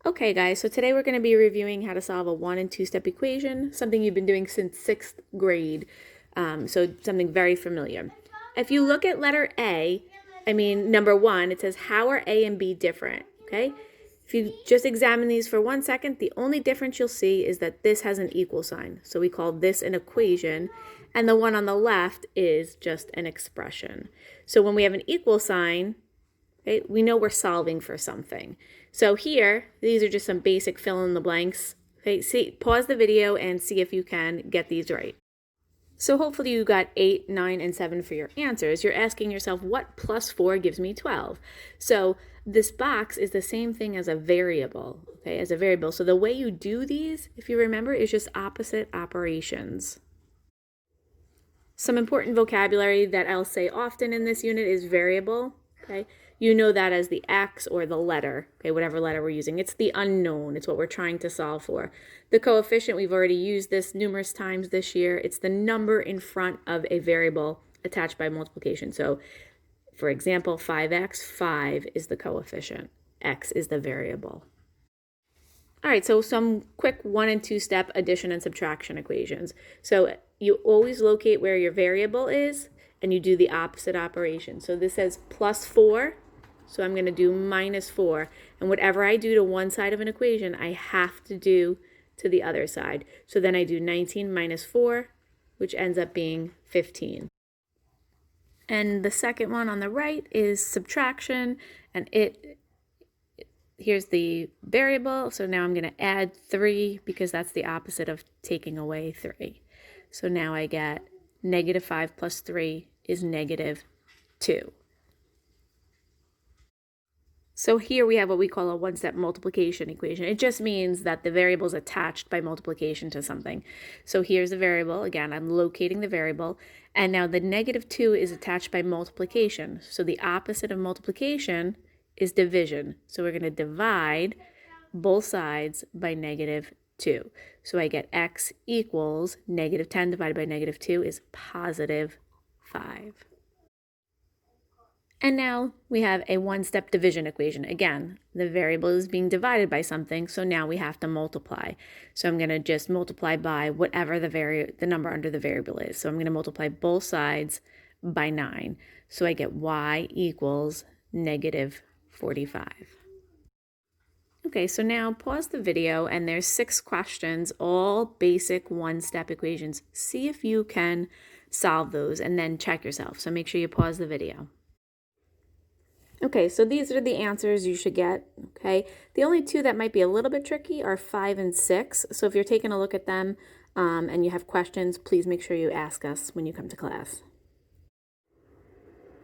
Okay guys, so today we're going to be reviewing how to solve a 1 and 2 step equation, something you've been doing since 6th grade, so something very familiar. If you look at letter A, number 1, it says how are A and B different, okay? If you just examine these for 1 second, the only difference you'll see is that this has an equal sign, so we call this an equation, and the one on the left is just an expression. So when we have an equal sign, okay, we know we're solving for something. So here, these are just some basic fill in the blanks. Okay, pause the video and see if you can get these right. So hopefully you got 8, 9, and 7 for your answers. You're asking yourself, what plus 4 gives me 12? So this box is the same thing as a variable, okay, as a variable. So the way you do these, if you remember, is just opposite operations. Some important vocabulary that I'll say often in this unit is variable, okay? You know that as the x or the letter, okay, whatever letter we're using. It's the unknown. It's what we're trying to solve for. The coefficient, we've already used this numerous times this year. It's the number in front of a variable attached by multiplication. So, for example, 5x, 5 is the coefficient. X is the variable. All right, so some quick 1 and 2 step addition and subtraction equations. So you always locate where your variable is, and you do the opposite operation. So this says plus 4, so I'm going to do minus 4. And whatever I do to one side of an equation, I have to do to the other side. So then I do 19 minus 4, which ends up being 15. And the second one on the right is subtraction, and here's the variable. So now I'm going to add 3 because that's the opposite of taking away 3. So now I get negative 5 plus 3 is negative 2. So here we have what we call a one-step multiplication equation. It just means that the variable is attached by multiplication to something. So here's the variable. Again, I'm locating the variable. And now the negative 2 is attached by multiplication. So the opposite of multiplication is division. So we're going to divide both sides by negative 2. So I get x equals negative 10 divided by negative 2 is positive 5. And now we have a one-step division equation. Again, the variable is being divided by something, so now we have to multiply. So I'm going to just multiply by whatever the number under the variable is. So I'm going to multiply both sides by 9. So I get y equals negative 45. Okay, so now pause the video, and there's 6 questions, all basic one-step equations. See if you can solve those, and then check yourself. So make sure you pause the video. Okay, so these are the answers you should get, okay? The only 2 that might be a little bit tricky are 5 and 6. So if you're taking a look at them and you have questions, please make sure you ask us when you come to class.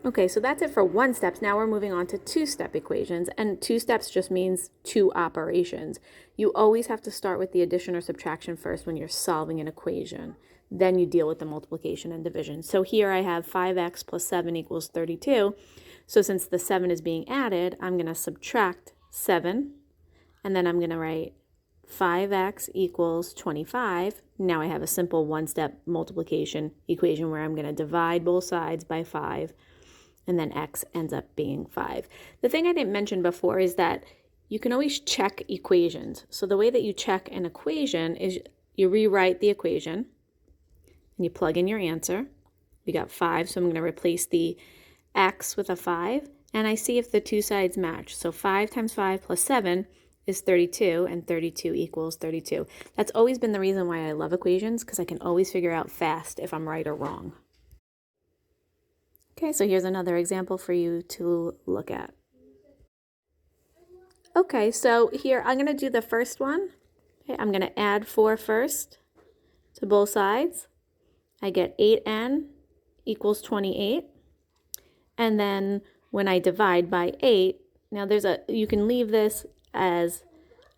Okay, so that's it for 1 steps. Now we're moving on to 2-step equations, and 2 steps just means 2 operations. You always have to start with the addition or subtraction first when you're solving an equation. Then you deal with the multiplication and division. So here I have 5x plus 7 equals 32. So since the 7 is being added, I'm going to subtract 7, and then I'm going to write 5x equals 25. Now I have a simple 1-step multiplication equation where I'm going to divide both sides by 5, and then x ends up being 5. The thing I didn't mention before is that you can always check equations. So the way that you check an equation is you rewrite the equation, and you plug in your answer. We got 5, so I'm going to replace the x with a 5, and I see if the 2 sides match. So 5 times 5 plus 7 is 32, and 32 equals 32. That's always been the reason why I love equations, because I can always figure out fast if I'm right or wrong. Okay, so here's another example for you to look at. Okay, so here I'm going to do the first one. Okay, I'm going to add 4 first to both sides. I get 8n equals 28. And then when I divide by 8, now you can leave this as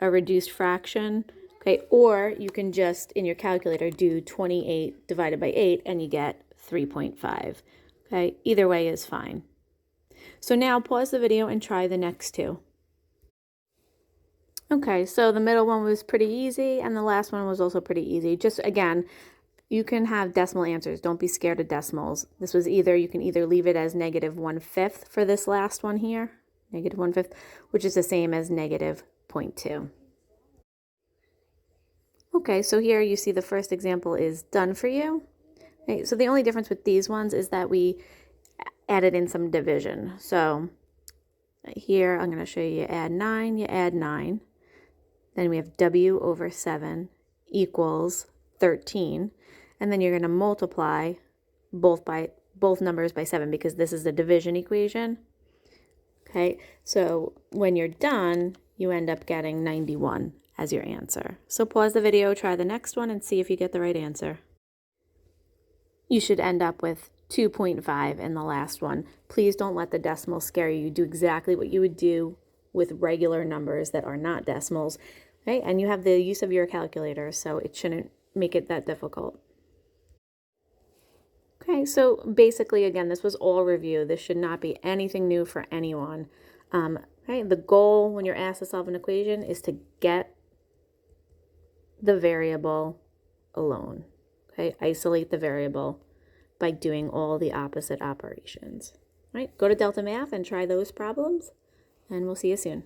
a reduced fraction, okay, or you can just, in your calculator, do 28 divided by 8, and you get 3.5, okay? Either way is fine. So now pause the video and try the next 2. Okay, so the middle one was pretty easy, and the last one was also pretty easy. Just, again, you can have decimal answers. Don't be scared of decimals. This was you can either leave it as negative 1/5 for this last one here, negative 1/5, which is the same as negative 5.2. Okay, so here you see the first example is done for you. Okay, so the only difference with these ones is that we added in some division. So here I'm going to show you add 9, you add 9. Then we have W over 7 equals 13. And then you're going to multiply both numbers by 7 because this is the division equation. Okay, so when you're done, you end up getting 91 as your answer. So pause the video, try the next one, and see if you get the right answer. You should end up with 2.5 in the last one. Please don't let the decimal scare you. Do exactly what you would do with regular numbers that are not decimals. Okay, and you have the use of your calculator, so it shouldn't make it that difficult. Okay, so basically, again, this was all review. This should not be anything new for anyone. Okay, the goal when you're asked to solve an equation is to get the variable alone. Okay, isolate the variable by doing all the opposite operations. All right, go to Delta Math and try those problems, and we'll see you soon.